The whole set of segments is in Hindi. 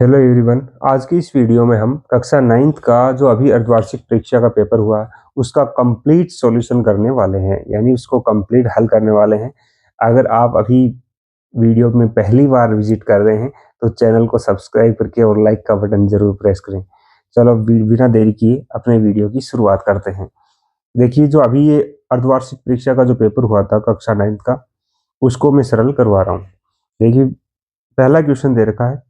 Hello everyone. आज की इस वीडियो में हम कक्षा 9th का जो अभी अर्धवार्षिक परीक्षा का पेपर हुआ उसका कंप्लीट सॉल्यूशन करने वाले हैं, यानी उसको कंप्लीट हल करने वाले हैं। अगर आप अभी वीडियो में पहली बार विजिट कर रहे हैं तो चैनल को सब्सक्राइब करके और लाइक का बटन जरूर प्रेस करें। चलो बिना देरी किए अपने वीडियो की शुरुआत करते हैं। देखिए, जो अभी ये अर्धवार्षिक परीक्षा का जो पेपर हुआ था कक्षा 9th का, उसको मैं सरल करवा रहा हूँ। देखिए, पहला क्वेश्चन दे रखा है,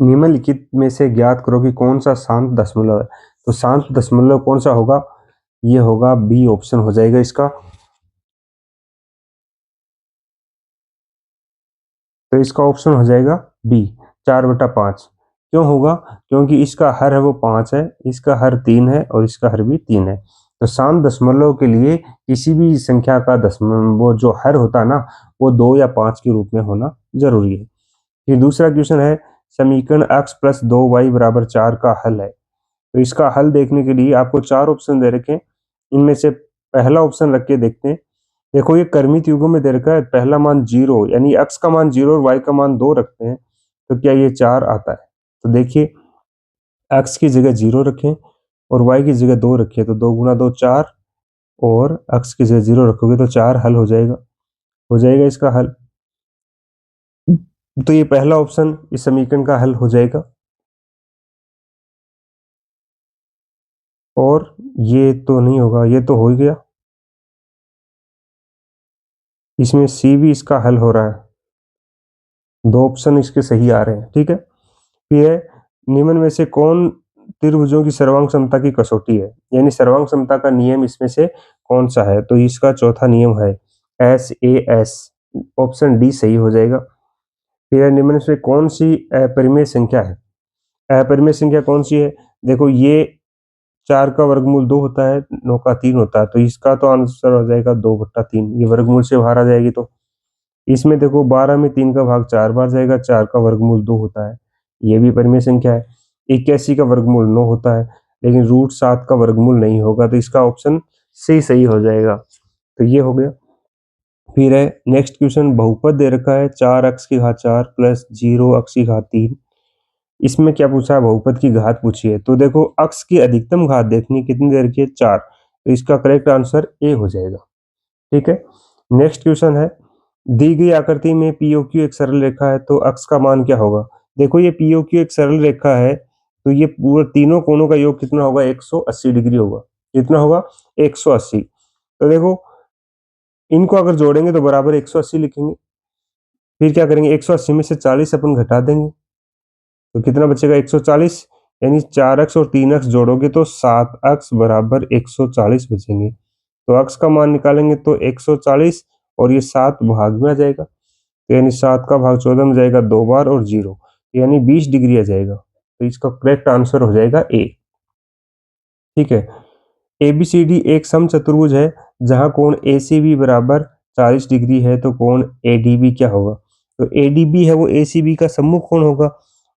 निम्नलिखित में से ज्ञात करो कि कौन सा शांत दशमलव है। तो शांत दशमलव कौन सा होगा? ये होगा बी ऑप्शन हो जाएगा इसका। तो इसका ऑप्शन हो जाएगा बी, 4/5। क्यों होगा? क्योंकि इसका हर है वो 5 है, इसका हर 3 है और इसका हर भी 3 है। तो शांत दशमलव के लिए किसी भी संख्या का दशमलव वो जो हर होता है ना, वो 2 या 5 के रूप में होना जरूरी है। फिर दूसरा क्वेश्चन है, समीकरण x + 2y = 4 का हल है। तो इसका हल देखने के लिए आपको 4 ऑप्शन दे रखे हैं। इनमें से पहला ऑप्शन रख के देखते हैं। देखो, ये क्रमित युगों में दे रखा है, पहला मान 0 यानी x का मान 0 और y का मान 2 रखते हैं तो क्या ये 4 आता है? तो देखिए, x की जगह 0 रखें और y की जगह 2 रखें तो 2 × 2 4, और x की जगह 0 रखोगे तो 4 हल हो जाएगा इसका हल। तो ये पहला ऑप्शन इस समीकरण का हल हो जाएगा। और ये तो नहीं होगा, ये तो हो ही गया। इसमें सी भी इसका हल हो रहा है, 2 ऑप्शन इसके सही आ रहे हैं। ठीक है, फिर है, निम्न में से कौन त्रिभुजों की सर्वांग क्षमता की कसौटी है, यानी सर्वांग क्षमता का नियम इसमें से कौन सा है? तो इसका चौथा नियम है SAS, ऑप्शन डी सही हो जाएगा। फिर है, निम्न में से कौन सी अपरिमेय संख्या है? अपरिमेय संख्या कौन सी है? देखो, ये 4 का वर्गमूल 2 होता है, 9 का 3 होता है, तो इसका तो आंसर हो जाएगा 2/3। ये वर्गमूल से बाहर आ जाएगी। तो इसमें देखो, 12 में 3 का भाग 4 बार जाएगा, 4 का वर्गमूल 2 होता है, ये भी परिमेय संख्या है। 81 का वर्गमूल 9 होता है, लेकिन √7 का वर्गमूल नहीं होगा, तो इसका ऑप्शन सी सही हो जाएगा। तो ये हो गया। फिर है नेक्स्ट क्वेश्चन, बहुपद दे रखा है 4x⁴ प्लस 0x⁴। इसमें क्या पूछा है? बहुपद की घात पूछी है। तो देखो, अक्स की अधिकतम घात देखनी, कितनी दे रखी है? 4। तो इसका करेक्ट आंसर ए हो जाएगा। ठीक है, नेक्स्ट क्वेश्चन है, दी गई आकृति में POQ एक सरल रेखा है, तो अक्स का मान क्या होगा? देखो, ये POQ एक सरल रेखा है, तो ये पूरे तीनों कोणों का योग कितना होगा? 180 डिग्री होगा। कितना होगा? 180। तो देखो, इनको अगर जोड़ेंगे तो बराबर 180 लिखेंगे। फिर क्या करेंगे? 180 में से 40 अपन घटा देंगे तो कितना बचेगा? 140। यानी 4x और 3x जोड़ोगे तो 7x = 140 बचेंगे। तो x का मान निकालेंगे तो 140 और ये 7 भाग में आ जाएगा, तो यानी 7 का भाग 14 में जाएगा 2 बार और 0, यानी 20 डिग्री आ जाएगा। तो इसका करेक्ट आंसर हो जाएगा ए। ठीक है, ABCD एक समचतुर्भुज है जहां कोण ACB = 40 डिग्री है, तो कोण ADB क्या होगा? तो ADB है वो ACB का सम्मुख कोण होगा,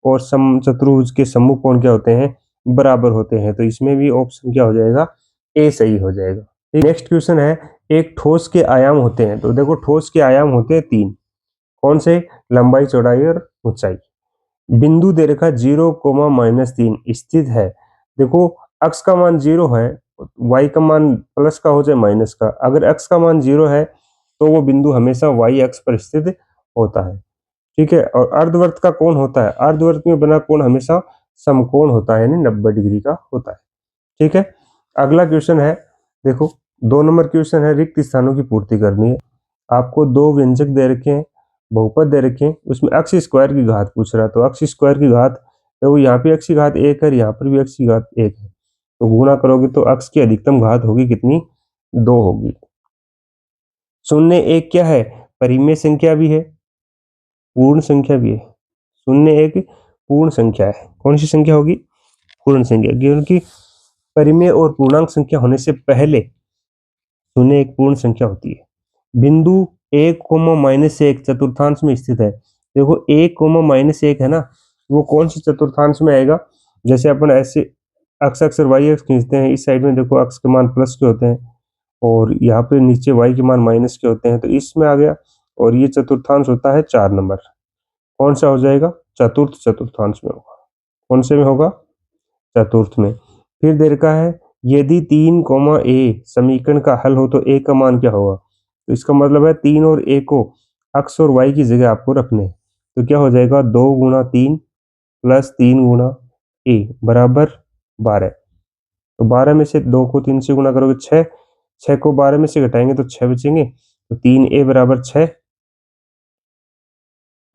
और समचतुर्भुज के सम्मुख कोण क्या होते हैं? बराबर होते हैं। तो इसमें भी ऑप्शन क्या हो जाएगा? ए सही हो जाएगा। नेक्स्ट क्वेश्चन है, एक ठोस के आयाम होते हैं। तो देखो, ठोस के आयाम होते हैं 3। कौन से? लंबाई, चौड़ाई और ऊंचाई। बिंदु दे रखा 0, -3 स्थित है। देखो, x का मान 0 है, y का मान प्लस का हो चाहे माइनस का, अगर x का मान 0 है तो वो बिंदु हमेशा y अक्ष पर स्थित होता है। ठीक है, और अर्धवृत्त का कोण होता है, अर्धवृत्त में बना कोण हमेशा समकोण होता है, यानी 90 डिग्री का होता है। ठीक है, अगला क्वेश्चन है, देखो 2 नंबर क्वेश्चन है, रिक्त स्थानों की पूर्ति करनी है। आपको 2 व्यंजक दे रखे हैं, बहुपद दे रखे हैं, उसमें x² की घात पूछ रहा है। तो x² की घात, तो यहाँ पे x की घात 1 है, यहाँ पर भी x की घात 1 है, तो गुणा करोगे तो x की अधिकतम घात होगी कितनी? 2 होगी। 0 1 क्या है? परिमेय संख्या भी है, पूर्ण संख्या भी है। 0 एक पूर्ण संख्या है। कौन सी संख्या होगी? पूर्ण संख्या, क्योंकि परिमेय और पूर्णांक संख्या होने से पहले 0 एक पूर्ण संख्या होती है। बिंदु 1, -1 चतुर्थांश में स्थित है। देखो, 1, -1 है ना, वो कौन से चतुर्थांश में आएगा? जैसे अपन ऐसे x अक्ष और y अक्ष खींचते हैं, इस साइड में देखो x के मान प्लस के होते हैं और यहाँ पे नीचे y के मान माइनस के होते हैं, तो इसमें आ गया। और ये चतुर्थांश होता है 4 नंबर। कौन सा हो जाएगा? चतुर्थ चतुर्थांश में होगा। कौन से में होगा? चतुर्थ में। फिर दे रखा है यदि 3, a समीकरण का हल हो तो a का मान क्या होगा? तो इसका मतलब है 3 और a को x और y की जगह आपको रखने। तो क्या हो जाएगा? 2 गुणा 3 प्लस 3 गुणा a बराबर 12। तो 12 में से 2 को 3 से गुणा करोगे 6, 6 को 12 में से घटाएंगे तो 6 बचेंगे। तो 3a बराबर 6।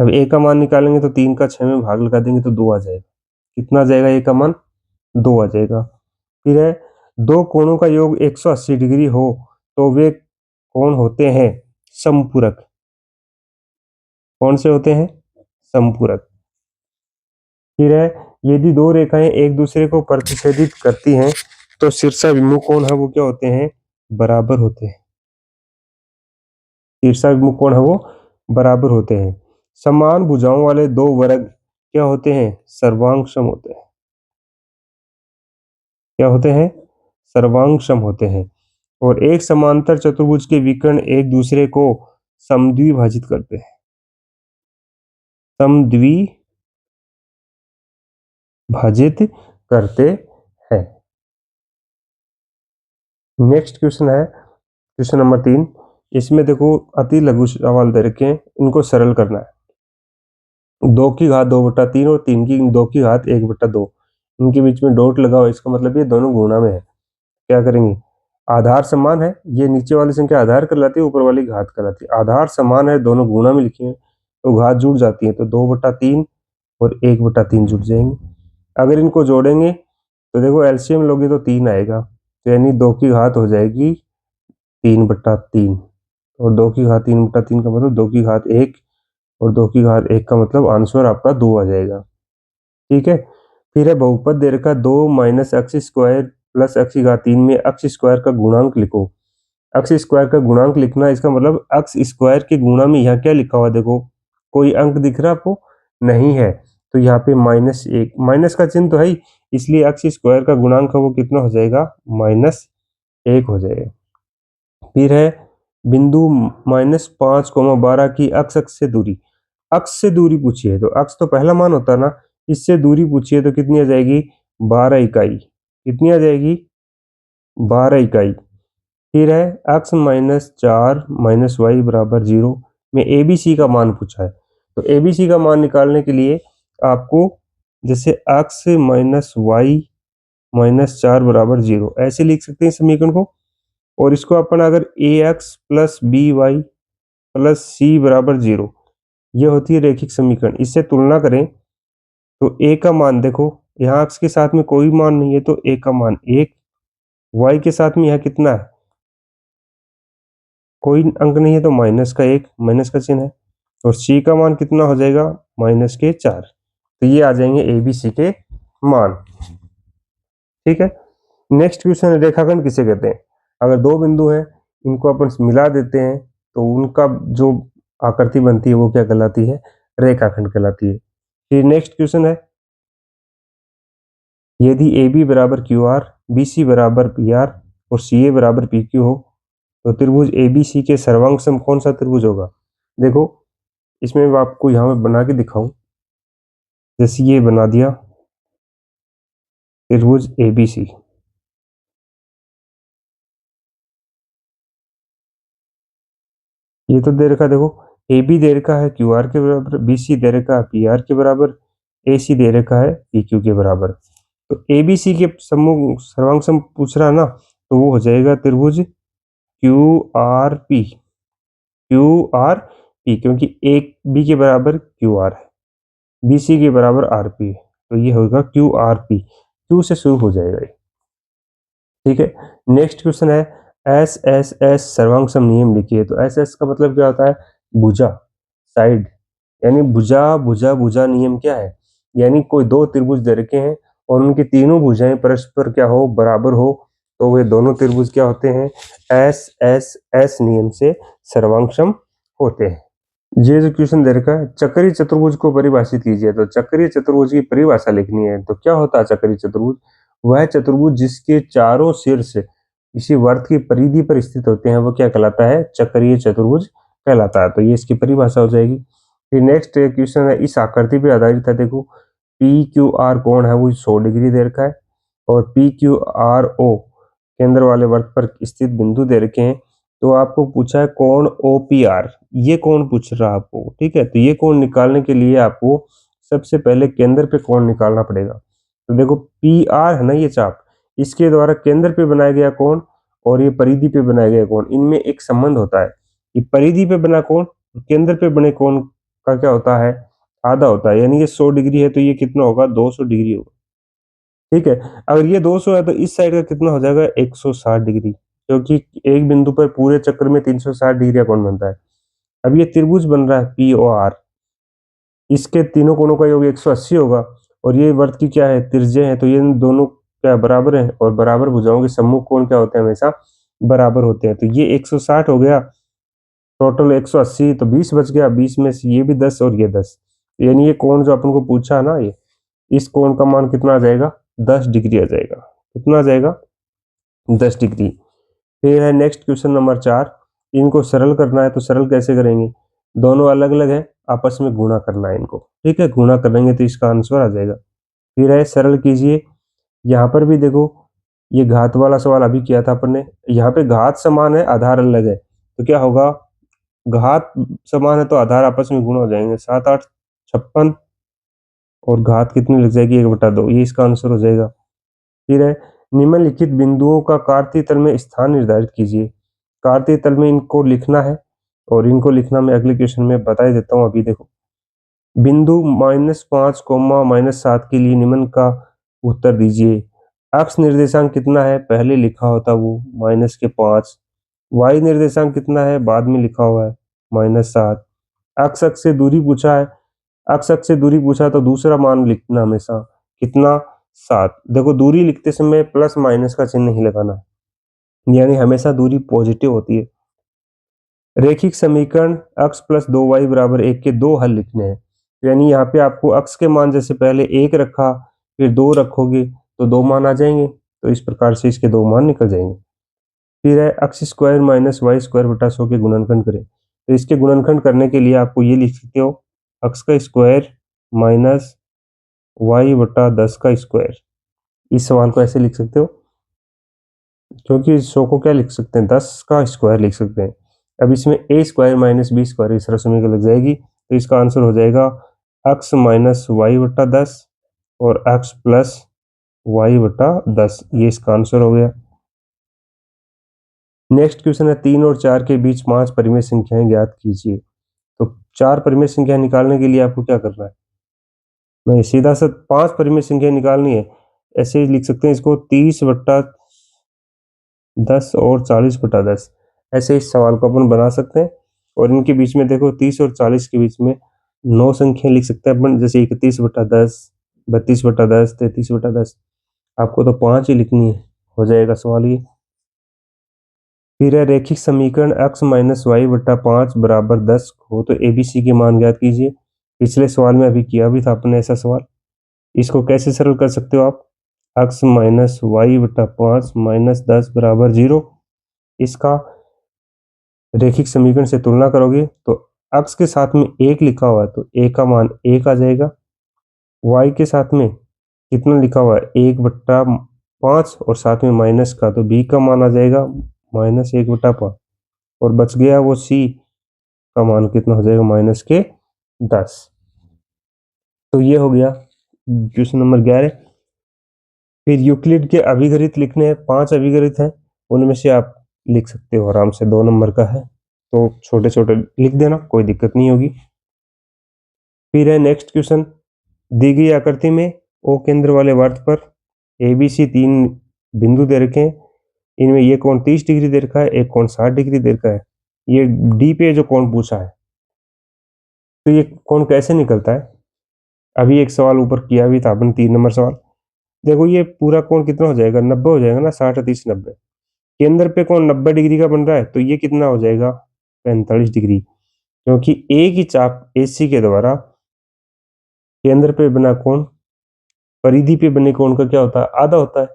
अब a का मान निकालेंगे तो 3 का 6 में भाग लगा देंगे तो 2 आ जाएगा। कितना आ जाएगा? a का मान 2 आ जाएगा। फिर है दो कोणों का योग 180 डिग्री हो तो वे कोण होते हैं समपूरक। कौन से होते हैं? समपूरक। फिर है यदि दो रेखाएं एक दूसरे को प्रतिच्छेदित करती हैं तो शीर्षाभिमुख कोण है वो क्या होते हैं? बराबर होते हैं। शीर्षाभिमुख कोण है वो बराबर होते हैं। समान भुजाओं वाले दो वर्ग क्या होते हैं? सर्वांगसम होते हैं। क्या होते हैं? सर्वांगसम होते हैं। और एक समांतर चतुर्भुज के विकर्ण एक दूसरे को समद्विभाजित करते हैं। समद्विभाजित करते हैं। नेक्स्ट क्वेश्चन है क्वेश्चन नंबर 3। इसमें देखो अति लघु सवाल दे रखे हैं, इनको सरल करना है। 2 की घात 2/3 और 3 की 2 की घात 1/2, इनके बीच में डॉट लगाओ, इसका मतलब ये दोनों गुणा में है। क्या करेंगे? आधार समान है, ये नीचे वाली संख्या आधार कहलाती है, ऊपर वाली घात कहलाती है। आधार समान है, दोनों गुणा में लिखे हैं तो घात जुड़ जाती है, तो 2/3 और 1/3 जुड़ जाएंगे। अगर इनको जोड़ेंगे तो देखो एलसीएम लोगे तो 3 आएगा, तो यानी 2 की घात हो जाएगी 3/3 और 2 की घात 3/3 का मतलब 2 की घात 1 और 2 की घात 1 का मतलब आंसर आपका 2 आ जाएगा। ठीक है। फिर है बहुपद दे रखा 2 minus x square plus x की घात 3 में एक्स स्क्वायर का गुणांक लिखो। एक्स स्क्वायर का गुणांक लिखना, इसका मतलब एक्स स्क्वायर के गुणा में यहाँ क्या लिखा हुआ देखो, कोई अंक दिख रहा है आपको? नहीं है, तो यहाँ पे -1, माइनस का चिन्ह तो है ही, इसलिए एक्स स्क्वायर का गुणांक है वो कितना हो जाएगा? -1 हो जाएगा। फिर है बिंदु -5, 12 की अक्ष से दूरी। अक्ष से दूरी पूछी है तो अक्ष तो पहला मान होता है ना, इससे दूरी पूछी है तो कितनी आ जाएगी? 12 इकाई। कितनी आ जाएगी? 12 इकाई। फिर है x -4 -y बराबर 0 में ABC का मान पूछा है। तो ABC का मान निकालने के लिए आपको जैसे x -y -4 बराबर 0 ऐसे लिख सकते हैं समीकरण को। और इसको अपन अगर ax plus by plus c बराबर 0, ये होती है रैखिक समीकरण। इससे तुलना करें तो a का मान देखो, यहाँ x के साथ में कोई मान नहीं है तो a का मान 1, y के साथ में यहाँ कितना है? कोई अंक नहीं है तो -1, माइनस का चिन्ह है। और c का मान कितना हो जाएगा? -4। तो ये आ जाएंगे ए बी सी के मान। ठीक है। नेक्स्ट क्वेश्चन, रेखाखंड किसे कहते हैं? अगर दो बिंदु हैं, इनको अपन मिला देते हैं तो उनका जो आकृति बनती है वो क्या कहलाती है? रेखाखंड कहलाती है। फिर नेक्स्ट क्वेश्चन है यदि ए बी बराबर क्यू आर, बी सी बराबर पी आर और सी ए बराबर पी क्यू हो तो त्रिभुज ए बी सी के सर्वांग सम कौन सा त्रिभुज होगा? देखो इसमें मैं आपको यहाँ पे बना के दिखाऊं, जैसे ये बना दिया त्रिभुज ए बी सी। ये तो दे रखा देखो, ए बी दे रखा है क्यू आर के बराबर, बी सी दे रखा है पी आर के बराबर, ए सी दे रखा है पी क्यू के बराबर। तो ए बी सी के समूह सर्वांग सम पूछ रहा ना, तो वो हो जाएगा त्रिभुज क्यू आर पी, क्योंकि एक बी के बराबर क्यू आर है, बी सी के बराबर आर पी है, तो ये होगा क्यू आर पी। क्यू से शुरू हो जाएगा ये। ठीक है। नेक्स्ट क्वेश्चन है एस एस एस सर्वांग सम नियम लिखिए। तो एस एस का मतलब क्या होता है? भुजा, साइड, यानी भुजा भुजा भुजा नियम क्या है? यानी कोई दो त्रिभुज दे रखे हैं और उनकी तीनों भुजाएं परस्पर क्या हो? बराबर हो, तो वे दोनों त्रिभुज क्या होते हैं? एस एस एस नियम से सर्वांगसम होते हैं। ये जो क्वेश्चन दे रखा है, चक्रीय चतुर्भुज को परिभाषित कीजिए। तो चक्रीय चतुर्भुज की परिभाषा लिखनी है। तो क्या होता है चक्रीय चतुर्भुज? वह चतुर्भुज जिसके चारों शीर्ष इसी वर्त की परिधि पर स्थित होते हैं वो क्या कहलाता है? चक्रीय चतुर्भुज कहलाता है। तो ये इसकी परिभाषा हो जाएगी। फिर नेक्स्ट क्वेश्चन है, इस आकृति पे आधारित है। देखो पी क्यू आर कोण है वो 100 डिग्री दे रखा है और पी क्यू आर ओ केंद्र वाले वृत्त पर स्थित बिंदु दे रखे हैं। तो आपको पूछा है कोण ओ पी आर, ये कोण पूछ रहा है आपको, ठीक है। तो ये कोण निकालने के लिए आपको सबसे पहले केंद्र पे कोण निकालना पड़ेगा। तो देखो पी आर है ना ये चाप, इसके द्वारा केंद्र पे बनाया गया कोण और ये परिधि पे बनाया गया कोण, इनमें एक संबंध होता है। ये परिधि पे बना कोण केंद्र पे बने कोण का क्या होता है, आधा होता है। यानी ये 100 डिग्री है तो ये कितना होगा, 200 डिग्री होगा, ठीक है। अगर ये 200 है तो इस साइड का कितना हो जाएगा, 160 डिग्री, क्योंकि एक बिंदु पर पूरे चक्र में 360 डिग्री का कोण बनता है। अब ये त्रिभुज बन रहा है पी ओ आर, इसके तीनों कोणों का योग 180 होगा और ये वृत्त की क्या है, त्रिज्या है। तो ये दोनों क्या बराबर है और बराबर भुजाओं के सम्मुख कोण क्या होते हैं, हमेशा बराबर होते हैं। तो ये 160 हो गया, टोटल 180, तो 20 बच गया, 20 में से ये भी 10 और ये 10, यानी ये कोण जो अपन को पूछा ना, ये इस कोण का मान कितना आ जाएगा, 10 डिग्री आ जाएगा। कितना आ जाएगा, 10 डिग्री। फिर है नेक्स्ट क्वेश्चन नंबर 4, इनको सरल करना है। तो सरल कैसे करेंगे, दोनों अलग अलग है, आपस में गुणा करना है इनको, ठीक है। गुणा करेंगे तो इसका आंसर आ जाएगा। फिर है सरल कीजिए। यहाँ पर भी देखो ये घात वाला सवाल अभी किया था अपन ने, यहाँ पे घात समान है आधार अलग है, तो क्या होगा, घात समान है तो आधार आपस में गुणा हो जाएंगे, 7 8 56 और घात कितनी लग जाएगी, 1/2, ये इसका आंसर हो जाएगा। फिर है निम्नलिखित बिंदुओं का कार्तीय तल में स्थान निर्धारित कीजिए। कार्तीय तल में इनको लिखना है और इनको लिखना मैं अगले क्वेश्चन में बता ही देता हूँ। अभी देखो बिंदु -5, -7 के लिए निम्न का उत्तर दीजिए। अक्ष निर्देशांक कितना है, पहले लिखा होता वो -5। वाई निर्देशांक कितना है, बाद में लिखा हुआ है -7। अक्ष अक्ष से दूरी पूछा है, अक्ष अक्ष से दूरी पूछा तो दूसरा मान लिखना हमेशा, कितना, 7। देखो दूरी लिखते समय प्लस माइनस का चिन्ह नहीं लगाना, यानी हमेशा दूरी पॉजिटिव होती है। रेखिक समीकरण x प्लस 2y बराबर 1 के दो हल लिखने हैं, यानी यहाँ पे आपको x के मान जैसे पहले 1 रखा फिर 2 रखोगे तो 2 मान आ जाएंगे, तो इस प्रकार से इसके 2 मान निकल जाएंगे। फिर है x square minus Y square बटा 100 के गुणनखंड करें। तो इसके गुणनखंड करने के लिए आपको ये लिख सकते हो, x का स्क्वायर माइनस वाई बटा 10 का स्क्वायर। इस सवाल को ऐसे लिख सकते हो, क्योंकि 100 को क्या लिख सकते हैं, 10 का स्क्वायर लिख सकते हैं। अब इसमें ए स्क्वायर माइनस बी स्क्वायर इस रसमी को लग जाएगी, तो इसका आंसर हो जाएगा एक्स माइनस वाई बटा 10 और एक्स प्लस वाई बटा 10, ये इसका आंसर हो गया। नेक्स्ट क्वेश्चन है 3 और 4 के बीच 5 परिमेय संख्याएं ज्ञात कीजिए। तो 4 परिमेय संख्या निकालने के लिए आपको क्या करना है, मैं सीधा सा 5 परिमेय संख्या निकालनी है, ऐसे ही लिख सकते हैं इसको, 30 बटा 10 और 40 बटा 10, ऐसे इस सवाल को अपन बना सकते हैं। और इनके बीच में देखो 30 और 40 के बीच में 9 संख्या लिख सकते हैं अपन, जैसे 31 बटा 10, 32 बटा 10, 33 बटा 10। आपको तो 5 ही लिखनी है, हो जाएगा सवाल ये। फिर है रेखिक समीकरण x माइनस वाई बटा 5 बराबर 10 हो तो ABC के मान ज्ञात कीजिए। पिछले सवाल में अभी किया भी था आपने ऐसा सवाल, इसको कैसे सरल कर सकते हो आप, x माइनस वाई बटा 5 माइनस 10 बराबर 0। इसका रेखिक समीकरण से तुलना करोगे तो x के साथ में 1 लिखा हुआ है तो a का मान 1 आ जाएगा, y के साथ में कितना लिखा हुआ है 1/5 और साथ में माइनस का, तो b का मान आ जाएगा -1/5 और बच गया वो c का मान कितना हो जाएगा -10। तो ये हो गया क्वेश्चन नंबर 11। फिर यूक्लिड के अभिगणित लिखने हैं, 5 अभिगणित हैं, उनमें से आप लिख सकते हो आराम से, 2 नंबर का है तो छोटे छोटे लिख देना, कोई दिक्कत नहीं होगी। फिर है नेक्स्ट क्वेश्चन, दी गई आकृति में ओ केंद्र वाले वृत्त पर ABC 3 बिंदु दे रखे हैं, इनमें ये कोण 30 डिग्री दे रखा है, एक कोण 60 डिग्री दे रखा है। ये डी पे जो कोण पूछा है तो ये कोण कैसे निकलता है, अभी एक सवाल ऊपर किया भी था अपन, 3 नंबर सवाल। देखो ये पूरा कोण कितना हो जाएगा, 90 हो जाएगा ना, 60 30 90। केंद्र पे कोण 90 डिग्री का बन रहा है तो ये कितना हो जाएगा, 45 डिग्री, क्योंकि एक ही चाप AC के द्वारा केंद्र पे बना कोण परिधि पे बने कोण का क्या होता है, आधा होता है।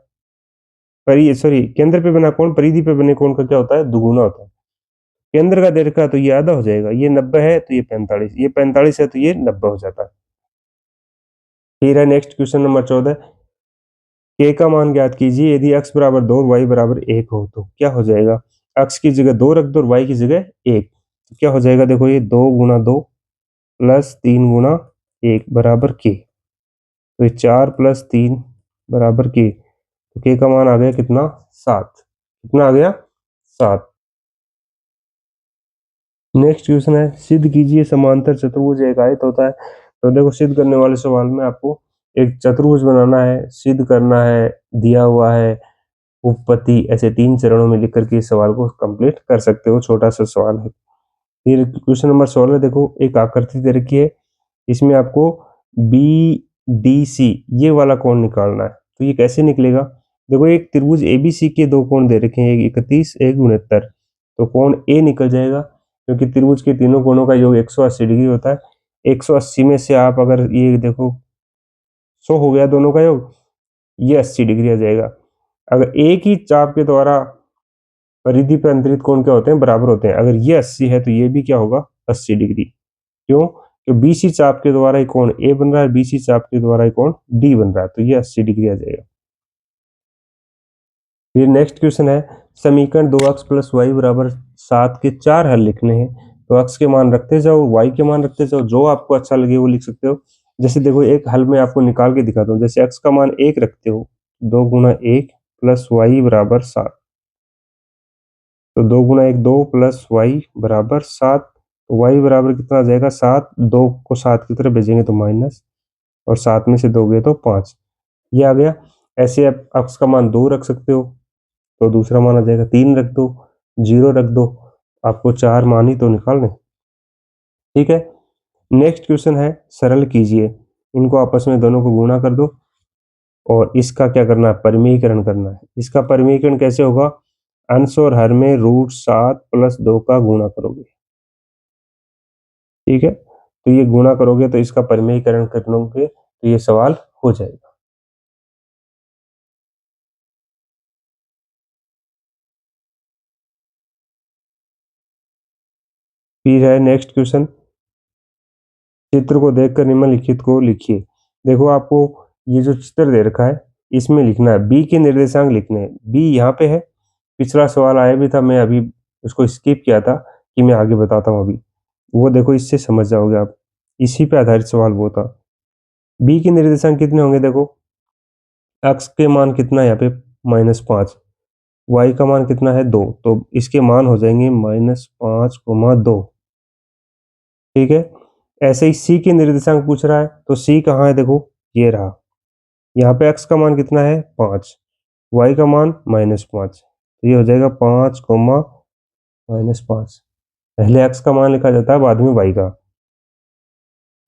केंद्र पे बना कोण परिधि पे बने कोण का क्या होता है, दुगुना होता है। केंद्र का रेखा तो ये आधा हो जाएगा, ये 90 है तो ये 45, ये 45 है तो ये 90 हो जाता है। फिर है नेक्स्ट क्वेश्चन नंबर 14, के का मान ज्ञात कीजिए यदि x बराबर 2 और y बराबर 1 हो तो क्या हो जाएगा। x की जगह 2 रख दो और y की जगह 1, तो क्या हो जाएगा, देखो ये 2 गुना 2 प्लस 3 गुना 1 बराबर के, तो ये 4 प्लस 3 बराबर के, तो के का मान आ गया कितना, 7। कितना आ गया, 7। नेक्स्ट क्वेश्चन है सिद्ध कीजिए समांतर चतुर्भुज एक आयत होता है। तो देखो सिद्ध करने वाले सवाल में आपको एक चतुर्भुज बनाना है, सिद्ध करना है, दिया हुआ है, उपपत्ति, ऐसे 3 चरणों में लिख करके इस सवाल को कंप्लीट कर सकते हो। छोटा सा सवाल है। फिर क्वेश्चन नंबर 16 देखो एक आकृति दे रखी है, इसमें आपको बी डी सी ये वाला कोण निकालना है। तो ये कैसे निकलेगा, देखो एक त्रिभुज एबीसी के दो कोण दे रखे हैं, एक 31 एक 69, तो कोण ए निकल जाएगा क्योंकि त्रिभुज के तीनों कोणों का योग 180 डिग्री होता है। 180 में से आप अगर ये देखो 100 हो गया दोनों का योग, ये 80 डिग्री आ जाएगा। अगर एक ही चाप के द्वारा परिधि पर अंतरित कोण क्या होते हैं, बराबर होते हैं। अगर ये 80 है तो ये भी क्या होगा, 80 डिग्री। क्यों, कि बीसी चाप के द्वारा ही कोण ए बन रहा है, बीसी चाप के द्वारा ही कोण डी बन रहा है, तो ये 80 डिग्री आ जाएगा। फिर नेक्स्ट क्वेश्चन है समीकरण 2x प्लस वाई बराबर 7 के 4 हल लिखने हैं। तो x के मान रखते जाओ, y के मान रखते जाओ, जो आपको अच्छा लगे वो लिख सकते हो। जैसे देखो एक हल में आपको निकाल के दिखाता हूँ। जैसे x का मान 1 रखते हो, 2 गुना 1 प्लस वाई बराबर 7, तो 2 गुना 1 2 प्लस वाई बराबर 7, तो वाई बराबर कितना आ जाएगा, 7। 2 को 7 की तरफ भेजेंगे तो माइनस, और 7 में से 2 गए तो 5, ये आ गया। ऐसे आप x का मान 2 रख सकते हो, तो दूसरा मान आ जाएगा 3 रख दो, 0 रख दो, आपको 4 मान ही तो निकालने। ठीक है। नेक्स्ट क्वेश्चन है सरल कीजिए, इनको आपस में दोनों को गुणा कर दो और इसका क्या करना है, परिमेयीकरण करना है। इसका परिमेयीकरण कैसे होगा, अंश और हर में √7 प्लस 2 का गुणा करोगे। ठीक है, तो ये गुणा करोगे तो इसका परिमेयीकरण कर लोगे तो ये सवाल हो जाएगा। फिर है नेक्स्ट क्वेश्चन, चित्र को देखकर निम्नलिखित को लिखिए। देखो आपको ये जो चित्र दे रखा है इसमें लिखना है, बी के निर्देशांक लिखने हैं। बी यहाँ पे है, पिछला सवाल आया भी था, मैं अभी उसको स्किप किया था कि मैं आगे बताता हूँ अभी, वो देखो इससे समझ जाओगे आप, इसी पे आधारित सवाल वो था। बी के निर्देशांक कितने होंगे, देखो एक्स के मान कितना है यहाँ पे, -5, वाई का मान कितना है 2, तो इसके मान हो जाएंगे -5,2। ठीक है। ऐसे ही सी के निर्देशांक पूछ रहा है, तो सी कहाँ है, देखो ये रहा। यहाँ पे x का मान कितना है 5, y का मान -5, तो ये हो जाएगा 5, -5। पहले x का मान लिखा जाता है, बाद में y का।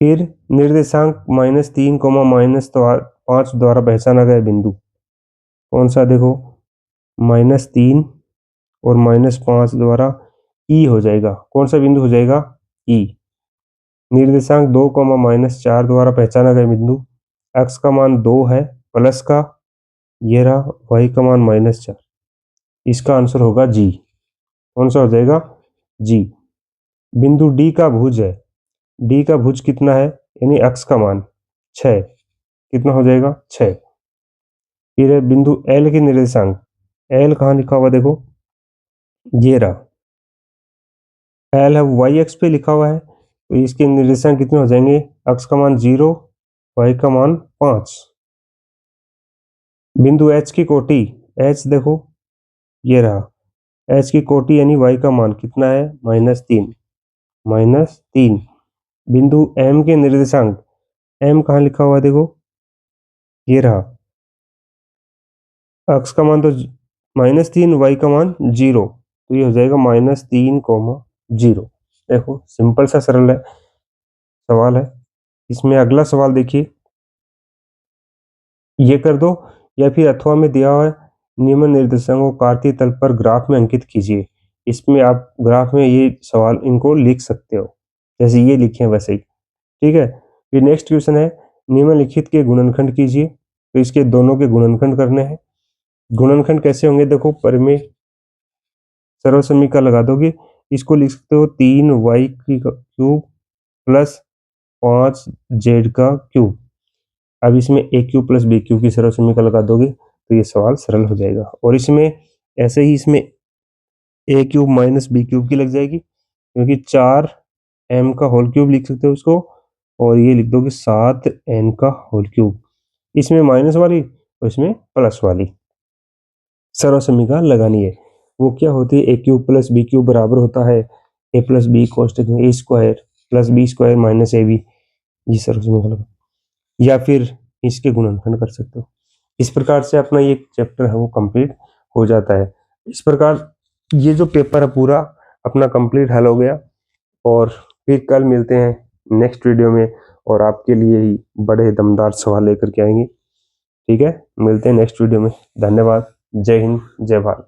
फिर निर्देशांक -3, -5 द्वारा पहचाना गया बिंदु कौन सा, देखो -3 और -5 द्वारा E हो जाएगा। कौन सा बिंदु हो जाएगा, E। निर्देशांक 2, -4 द्वारा पहचाना गया बिंदु, x का मान 2 है प्लस का, ये रहा, y का मान -4, इसका आंसर होगा जी। कौन सा हो जाएगा, जी। बिंदु डी का भुज है, डी का भुज कितना है, यानी x का मान 6, कितना हो जाएगा 6। फिर है बिंदु एल के निर्देशांक, एल कहाँ लिखा हुआ, देखो ये रहा, एल है वाई एक्स पे लिखा हुआ है, तो इसके निर्देशांक कितने हो जाएंगे, x का मान 0, y का मान 5। बिंदु एच की कोटि, एच देखो ये रहा, एच की कोटि यानी y का मान कितना है, -3, -3। बिंदु एम के निर्देशांक, एम कहाँ लिखा हुआ है, देखो ये रहा, x का मान तो -3, y का मान 0, तो ये हो जाएगा -3, 0। देखो सिंपल सा सरल है सवाल है। इसमें अगला सवाल देखिए, ये कर दो या फिर अथवा में दिया हुआ है निम्न निर्देशांकों को कार्तीय तल पर ग्राफ में अंकित कीजिए। इसमें आप ग्राफ में ये सवाल इनको लिख सकते हो, जैसे ये लिखे हैं वैसे ही। ठीक है। फिर नेक्स्ट क्वेश्चन है निम्नलिखित के गुणनखंड कीजिए। तो इसके दोनों के गुणनखंड करने हैं। गुणनखंड कैसे होंगे, देखो परिमेय सर्वसमीकरण लगा दोगे, इसको लिख सकते हो 3y की क्यूब प्लस 5z का क्यूब। अब इसमें a cube plus b cube की सरल समीकरण लगा दोगे तो ये सवाल सरल हो जाएगा। और इसमें ऐसे ही इसमें a cube minus b cube की लग जाएगी, क्योंकि 4m का होल क्यूब लिख सकते हो उसको, और ये लिख दोगे 7n का होल क्यूब। इसमें माइनस वाली और इसमें प्लस वाली सरल समीकरण लगानी है। वो क्या होती है, A cube plus B cube बराबर होता है ए प्लस बी कोष्टक में A square plus B square minus A B. ये सरल समीकरण, या फिर इसके गुणनखंड कर सकते हो। इस प्रकार से अपना ये चैप्टर है वो कंप्लीट हो जाता है। इस प्रकार ये जो पेपर है पूरा अपना कंप्लीट हल हो गया। और फिर कल मिलते हैं नेक्स्ट वीडियो में, और आपके लिए ही बड़े दमदार सवाल लेकर के आएंगे। ठीक है, मिलते हैं नेक्स्ट वीडियो में। धन्यवाद। जय हिंद, जय भारत।